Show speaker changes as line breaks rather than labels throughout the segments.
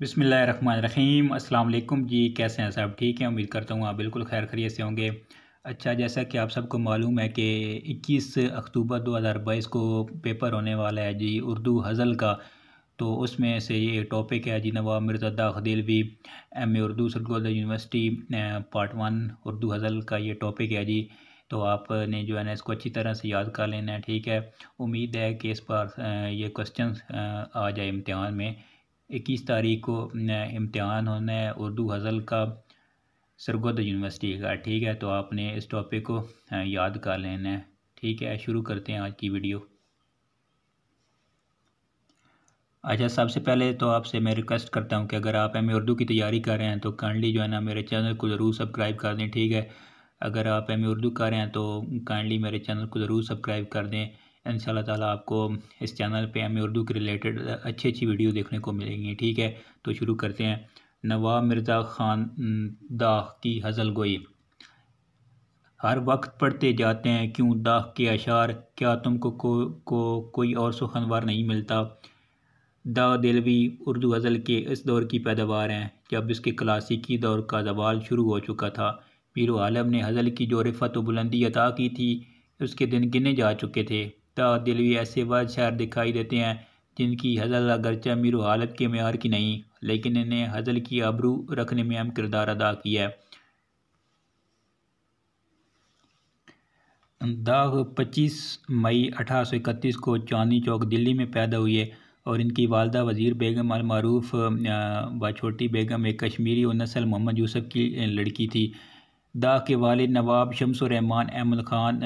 बिस्मिल्लाहिर्रहमानिर्रहीम। अस्सलाम वालेकुम जी। कैसे हैं सब? ठीक है, उम्मीद करता हूँ आप बिल्कुल खैर खैरियत से होंगे। अच्छा, जैसा कि आप सबको मालूम है कि 21 अक्टूबर 2022 को पेपर होने वाला है जी उर्दू हज़ल का। तो उसमें से ये टॉपिक है जी Nawab Mirza Khadilvi M A Urdu Sargodha university part 1 Urdu हज़ल का ये टॉपिक है जी। तो आपने जो है ना इसको अच्छी तरह से याद कर लेना है, ठीक है। उम्मीद है कि इस बार ये क्वेश्चन आ जाए इम्तिहान में। 21 तारीख को इम्तिहान होना है उर्दू हज़ल का सरगोदा यूनिवर्सिटी का, ठीक है। तो आपने इस टॉपिक को याद कर लेना है, ठीक है। शुरू करते हैं आज की वीडियो। अच्छा, सबसे पहले तो आपसे मैं रिक्वेस्ट करता हूँ कि अगर आप एम ए उर्दू की तैयारी कर रहे हैं तो काइंडली जो है ना मेरे चैनल को ज़रूर सब्सक्राइब कर दें, ठीक है। अगर आप एम ए उर्दू कर रहे हैं तो काइंडली मेरे चैनल को ज़रूर सब्सक्राइब कर दें। इंशाल्लाह ताला आपको इस चैनल पे एम ए उर्दू के रिलेटेड अच्छी अच्छी वीडियो देखने को मिलेंगी, ठीक है। तो शुरू करते हैं। नवाब मिर्ज़ा ख़ान दाह की हज़ल गोई। हर वक्त पढ़ते जाते हैं क्यों दाह के अशार, क्या तुमको कोई और सुखनवर नहीं मिलता। दाग देलवी उर्दू गज़ल के इस दौर की पैदावार हैं जब इसके क्लासिकी दौर का ज़वाल शुरू हो चुका था। पीर आलम ने गज़ल की जो रिफ़त व बुलंदी अता की थी उसके दिन गिने जा चुके थे। दाग देलवी ऐसे वह शायर दिखाई देते हैं जिनकी गज़ल अगरचे मीर आलम के मेयार की नहीं, लेकिन इन्हें गज़ल की आबरू रखने में अहम किरदार अदा किया है। दाग 25 मई 1831 को चांदनी चौक दिल्ली में पैदा हुए और इनकी वालदा वज़ीर बेगम अल मारूफ व छोटी बेगम एक कश्मीरी और नस्ल मोहम्मद यूसुफ की लड़की थी। दाग के वालिद नवाब शम्सुर रहमान अहमद ख़ान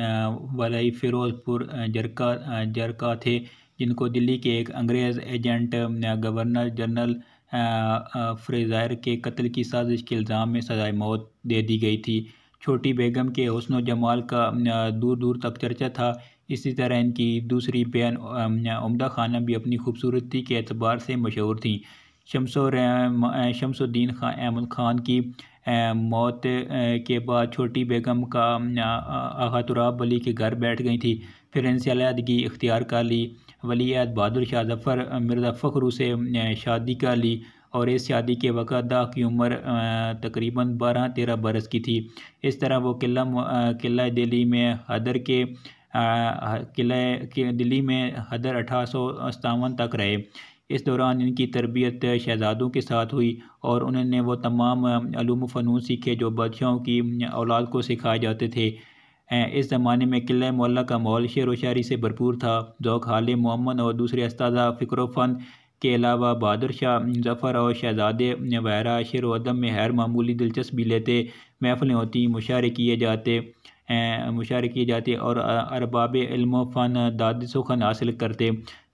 वली फ़िरोज़पुर जरका थे, जिनको दिल्ली के एक अंग्रेज़ एजेंट गवर्नर जनरल फ्रेज़र के कत्ल की साजिश के इल्ज़ाम में सज़ाए मौत दे दी गई थी। छोटी बेगम के हुस्न व जमाल का दूर दूर तक चर्चा था। इसी तरह इनकी दूसरी बहन उम्दा खानम भी अपनी खूबसूरती के एतबार से मशहूर थीं। शमसुद्दीन खान अहमद ख़ान की मौत के बाद छोटी बेगम का आगा तुराब वली के घर बैठ गई थी। फिर इनसे अलहदगी इख्तियार कर ली। वलीअहद बहादुर शाह ज़फ़र मिर्ज़ा फ़खरू से शादी कर ली और इस शादी के वक़्त दाह की उम्र तकरीबन 12-13 बरस की थी। इस तरह वो किला दिल्ली में हदर के किले के दिल्ली में हदर 1857 तक रहे। इस दौरान इनकी तरबियत शहज़ादों के साथ हुई और उन्होंने वो तमाम उलूम फ़नून सीखे जो बादशाहों की औलाद को सिखाए जाते थे। इस ज़माने में किला मोहल्ला का माहौल शेर व शायरी से भरपूर था। ज़ौक़ हाले मोहम्मद और दूसरे उस्ताद फ़िक्र फ़न के अलावा बहादुर शाह ज़फ़र और शहज़ादे वगैरह शेर व अदब में गैर मामूली दिलचस्पी लेते। महफ़िलें होती, मुशारे किए जाते और अरबाब इल्म फ़न दाद सुखन हासिल करते।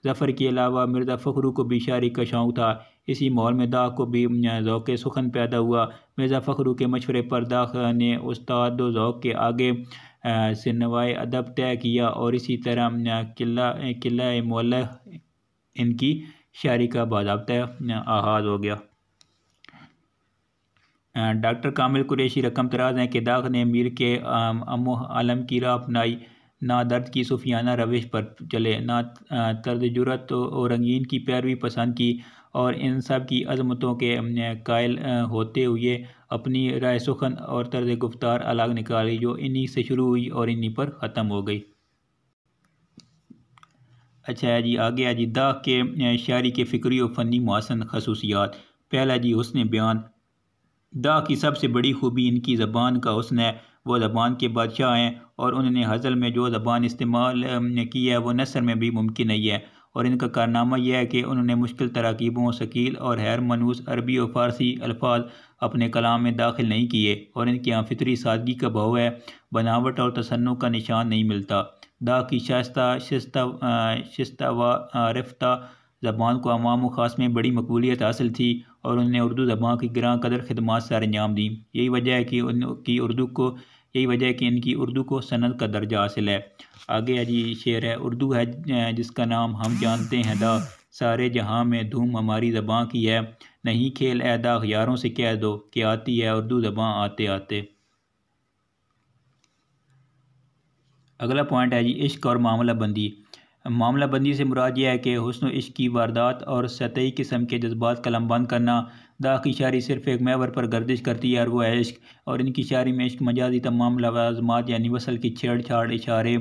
ज़फ़र के अलावा मिर्ज़ा फ़खरू को भी शायरी का शौक़ था। इसी माहौल में दाग को भी ज़ौक़ सुखन पैदा हुआ। मिर्ज़ा फ़खरू के मशवरे पर दाग ने उस्ताद ज़ौक़ के आगे सिनवाए अदब तय किया और इसी तरह किला मोहल्ला इनकी शायरी का बाज़ाब्ता आगाज़ हो गया। डॉक्टर कामिल कुरैशी रकम तराज हैं कि दाग ने मीर के अमो आलम की राह अपनाई, ना दर्द की सूफियाना रविश पर चले, ना तर्ज जुरत और रंगीन की पैरवी पसंद की और इन सब की अजमतों के कायल होते हुए अपनी राय सुखन और तर्ज गुफ्तार अलग निकाली जो इन्हीं से शुरू हुई और इन्हीं पर ख़त्म हो गई। अच्छा है जी, आगे है जी दाग के शायरी के फ़िक्री और फ़नी मुहसन खसूसियात। पहला जी हुस्न बयान। दाह की सबसे बड़ी खूबी इनकी ज़बान का हुस्न है। वो ज़बान के बादशाह हैं और उन्होंने हज़ल में जो ज़बान इस्तेमाल की है वो नसर में भी मुमकिन नहीं है। और इनका कारनामा यह है कि उन्होंने मुश्किल तरकीबों, शकील और हैर मनूस अरबी और फ़ारसी अल्फाज अपने कलाम में दाखिल नहीं किए और इनके यहाँ फितरी सादगी का भाव है, बनावट और तसन्नु का निशान नहीं मिलता। दाह की शिस्ता व रफ्ता ज़बान को अवाम व ख़ास में बड़ी मकबूलियत हासिल थी और उन्होंने उर्दू ज़बान की गिरां कदर खिदमात सर अंजाम दी। यही वजह है कि इनकी उर्दू को सनद का दर्जा हासिल है। आगे है जी शेर है। उर्दू है जिसका नाम हम जानते हैं दा, सारे जहाँ में धूम हमारी ज़बान की है, नहीं खेल ए दा यारों से कह दो कि आती है उर्दू ज़बान आते आते। अगला पॉइंट है जी इश्क और मामला बंदी। मामला बंदी से मुराद यह है कि हुस्न इश्क की वारदात और सतही किस्म के जज्बात कलमबंद करना। दाग की शायरी सिर्फ एक महवर पर गर्दिश करती है और वो है इश्क, और इनकी शायरी में इश्क मजाजी तमाम लवाजमात यानी वसल की छेड़छाड़, इशारे,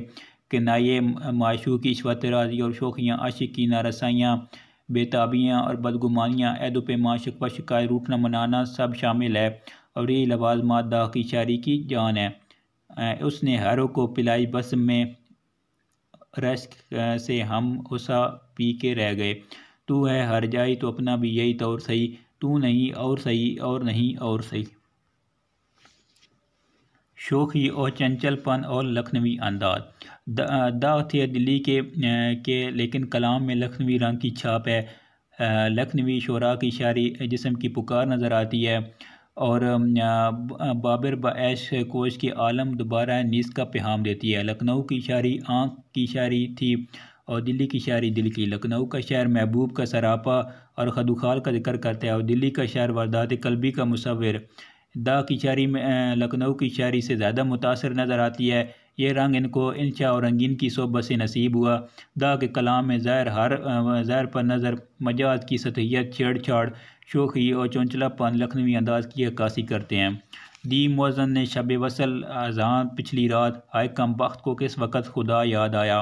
किनाये, माशूकी, इश्वत राजी और शोखियाँ, आशिक की नारसाइयाँ, बेताबियाँ और बदगुमानियाँ, ऐदो पैमा, शिकवा शिकायत, रूठना मनाना सब शामिल है। और ये लवाजमात दाग की शायरी की जान है। उसने हरों को पिलाई बस में रश्क से हम उसा पी के रह गए। तू है हर जाई तो अपना भी यही तौर सही, तू नहीं और सही और नहीं और सही। शोखी और चंचलपन और लखनवी अंदाज। दाग थे दिल्ली के लेकिन कलाम में लखनवी रंग की छाप है। लखनवी शोरा की शायरी जिस्म की पुकार नज़र आती है, और बाबर बऐश कोश के आलम दोबारा नीस का पैगाम देती है। लखनऊ की शायरी आँख की शायरी थी और दिल्ली की शायरी दिल की। लखनऊ का शायर महबूब का सरापा और खदुखाल का जिक्र करता है, और दिल्ली का शायर वारदात कल्बी का मुसव्विर। दा की शायरी में लखनऊ की शायरी से ज़्यादा मुतासर नज़र आती है। ये रंग इनको इंशा और रंगीन की सोबत से नसीब हुआ। दा के कलाम में ज़ाहिर पर नज़र मजाज की सतहियत, छेड़छाड़, शोखी और चौंचलापन लखनवी अंदाज की अक्कासी करते हैं। दी मुअज़्ज़न ने शब वसल अज़ान पिछली रात, हाय कम बख्त को किस वक़्त खुदा याद आया।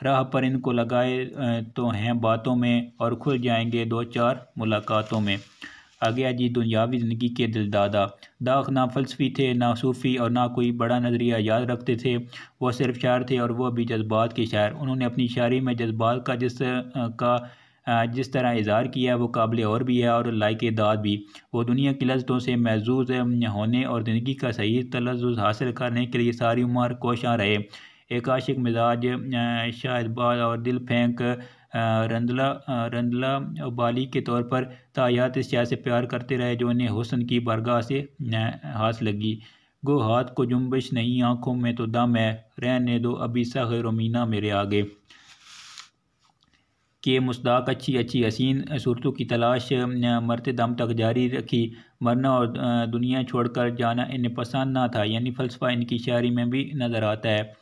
राह पर इनको लगाए तो हैं बातों में, और खुल जाएंगे दो चार मुलाकातों में। आ गया जी दुनियावी ज़िंदगी के दिलदादा। दाग ना फ़लसफ़ी थे, ना सूफ़ी और ना कोई बड़ा नज़रिया याद रखते थे। वो सिर्फ शायर थे, और वो भी जज्बात के शायर। उन्होंने अपनी शायरी में जज्बात का जिस तरह इज़हार किया वो काबिल और भी है और लायक दाद भी। वो दुनिया की लज़्ज़तों से महजूज़ होने और ज़िंदगी का सही तलज़्ज़ुज़ हासिल करने के लिए सारी उम्र कोशां रहे। एक आशिक मिजाज, शायदबाज और दिल फेंक रंदला उबाली के तौर पर तायात इस शायर से प्यार करते रहे जो उन्हें हुस्न की बारगाह से हाथ लगी। गो हाथ को जुम्बिश नहीं, आंखों में तो दम है, रहने दो अभी सग़िर व मीना मेरे आगे। के मुस्ताक अच्छी अच्छी हसीन सूरतों की तलाश मरते दम तक जारी रखी। मरना और दुनिया छोड़कर जाना इन्हें पसंद ना था, यानी फ़लसफ़ा इनकी शायरी में भी नज़र आता है।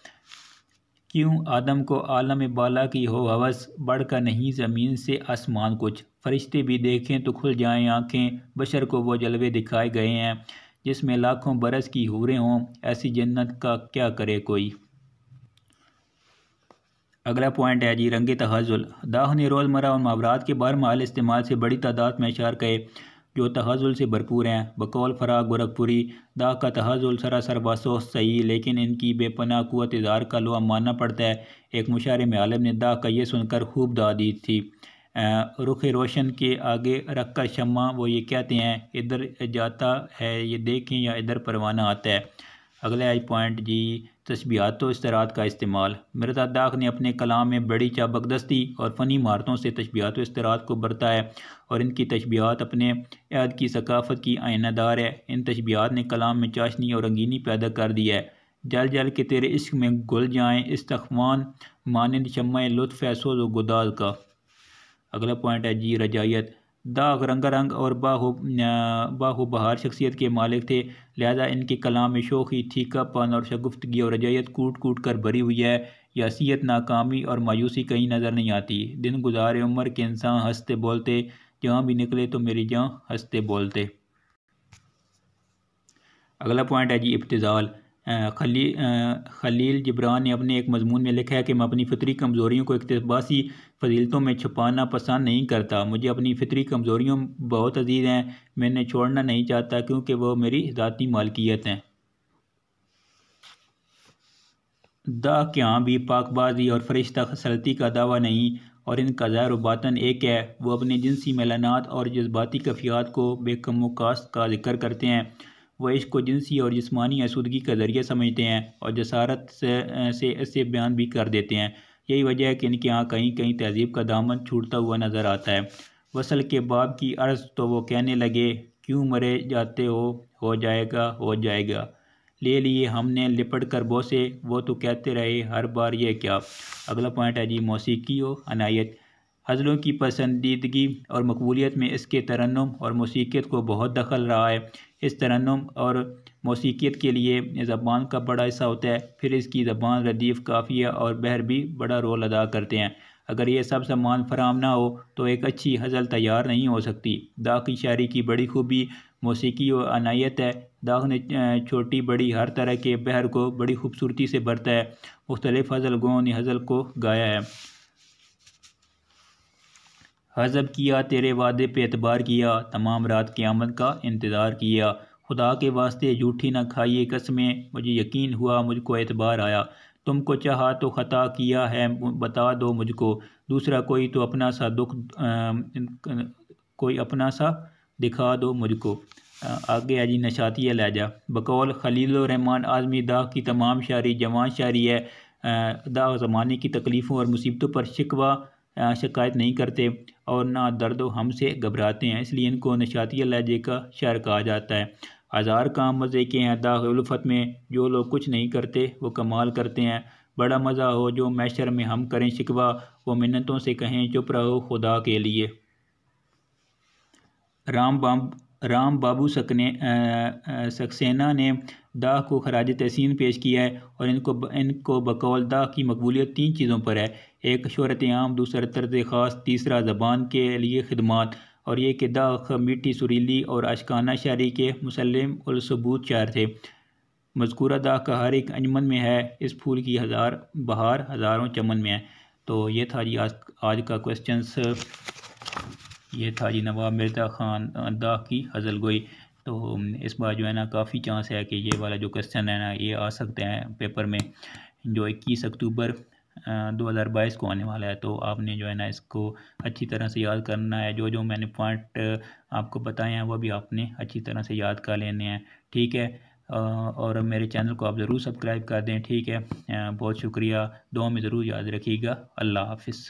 क्यों आदम को आलम बाला की हो हवस, बढ़कर नहीं ज़मीन से आसमान कुछ। फरिश्ते भी देखें तो खुल जाएं आँखें, बशर को वो जलवे दिखाए गए हैं जिसमें लाखों बरस की हूरें हों, ऐसी जन्नत का क्या करे कोई। अगला पॉइंट है जी रंग तहज़ुल। दाग ने रोज़मर्रा और मुहावरात के बहरमाल इस्तेमाल से बड़ी तादाद में अशार कहे जो तहज़ुल से भरपूर हैं। बकौल फ़राग गोरखपुरी, दाग का तहज़ुल सरासर बासो सही, लेकिन इनकी बेपनाह क़ुव्वत इज़हार का लोहा मानना पड़ता है। एक मुशारे में आलम ने दाग का ये सुनकर खूब दाद दी थी। रुख रोशन के आगे रख कर शम्मा वो ये कहते हैं, इधर जाता है ये देखें या इधर परवाना आता है। अगला पॉइंट जी तशबीहात व इस्तरात का इस्तेमाल। मिर्ज़ा दाग ने अपने कलाम में बड़ी चाबकदस्ती और फ़नी महारतों से तशबीहात व इस्तरात को बरता है, और इनकी तशबीहात अपने याद की सकाफ़त की आयनादार है। इन तशबीहात ने कलाम में चाशनी और रंगीनी पैदा कर दी है। जल जल के तेरे इश्क में घुल जाएँ इस्तख्वान, मानिंद शम्मा लुत्फ़ है सोज़ व गुदाल का। अगला पॉइंट है जी रजायत। दाग रंगारंग और बाहो बहार शख्सियत के मालिक थे, लिहाजा इनके कलाम में शोखी, ठीकापन और शगुफ्तगी और रजायत कूट कूट कर भरी हुई है। यासियत, नाकामी और मायूसी कहीं नज़र नहीं आती। दिन गुजारे उम्र के इंसान हंसते बोलते, जहाँ भी निकले तो मेरी जहाँ हंसते बोलते। अगला पॉइंट है जी इब्तिज़ाल। खलील जिब्रान ने अपने एक मजमून में लिखा है कि मैं अपनी फितरी कमज़ोरियों को इक़्तिबासी फ़जीलतों में छुपाना पसंद नहीं करता। मुझे अपनी फितरी कमज़ोरियों बहुत अजीज़ हैं, मैं इन्हें छोड़ना नहीं चाहता क्योंकि वो मेरी ज़ाती मालकियत हैं। दाग के यहाँ भी पाकबाजी और फरिश्ता खसलती का दावा नहीं, और इनका ज़ाहिर व बातन एक है। वो अपने जिनसी मैलानात और जज्बाती कफ़ियात को बेकमोकास्त का जिक्र करते हैं। वह इश्क को जिनसी और जिस्मानी आसूदगी का ज़रिया समझते हैं और जसारत से इसे बयान भी कर देते हैं। यही वजह है कि इनके यहाँ कहीं कहीं तहज़ीब का दामन छूटता हुआ नज़र आता है। वसल के बाब की अर्ज़ तो वो कहने लगे, क्यों मरे जाते हो जाएगा हो जाएगा। ले लिए हमने लिपट कर बोसे, वो तो कहते रहे हर बार ये क्या। अगला पॉइंट है जी मौसीकी व अनायत। हज़लों की पसंदीदगी और मकबूलियत में इसके तरन्नुम और मौसीक़ियत को बहुत दखल रहा है। इस तरन्नुम और मौसीकियत के लिए ज़बान का बड़ा हिस्सा होता है। फिर इसकी ज़बान, रदीफ़, काफ़िया और बहर भी बड़ा रोल अदा करते हैं। अगर ये सब सामान फराम ना हो तो एक अच्छी गज़ल तैयार नहीं हो सकती। दाग की शायरी की बड़ी खूबी मौसीकी और अनायत है। दाग ने छोटी बड़ी हर तरह के बहर को बड़ी खूबसूरती से भरता है। मुख्तलिफ़ गज़ल गों ने गज़ल को गाया है। हज़ब किया तेरे वादे पे एतबार किया, तमाम रात क़यामत का इंतज़ार किया। खुदा के वास्ते झूठी न खाइए कसमें, मुझे यकीन हुआ मुझको एतबार आया। तुमको चाहा तो ख़ता किया है बता दो मुझको, दूसरा कोई तो अपना सा दुख कोई अपना सा दिखा दो मुझको। आगे है जी नशातिया लहजा। बकौल खलीलुर रहमान आज़मी दाग की तमाम शायरी जवान शायरी है। दाग ज़माने की तकलीफ़ों और मुसीबतों पर शिकायत नहीं करते और ना दर्द हमसे घबराते हैं, इसलिए इनको नशातिया लहजे का शायर कहा जाता है। हज़ार काम मज़े के हैं दाग उल्फत में, जो लोग कुछ नहीं करते वो कमाल करते हैं। बड़ा मज़ा हो जो मैशर में हम करें शिकवा, वो मिन्नतों से कहें चुप रहो खुदा के लिए। राम बाबू सक्सेना ने दाग को खराज तहसीन पेश किया है और इनको बकौल दाग की मकबूलियत 3 चीज़ों पर है। एक शोहरत आम, दूसरा तर्ज ख़ास, तीसरा ज़बान के लिए खिदमात। और ये कि दाग मीठी सुरीली और अशकाना शायरी के मुसल्लम और सबूत शायर थे। मज़कूरा दाग का हर एक अंजमन में है, इस फूल की बहार हज़ारों चमन में है। तो ये था जी आज का क्वेश्चंस। ये था जी नवाब मिर्ज़ा ख़ान दाग की गज़ल गोई। तो इस बार जो है ना काफ़ी चांस है कि ये वाला जो क्वेश्चन है ना ये आ सकते हैं पेपर में, जो 21 अक्टूबर 2022 को आने वाला है। तो आपने जो है ना इसको अच्छी तरह से याद करना है। जो जो मैंने पॉइंट आपको बताए हैं वो भी आपने अच्छी तरह से याद कर लेने हैं, ठीक है। और मेरे चैनल को आप ज़रूर सब्सक्राइब कर दें, ठीक है। बहुत शुक्रिया, दुआ में ज़रूर याद रखिएगा। अल्लाह हाफ़िज़।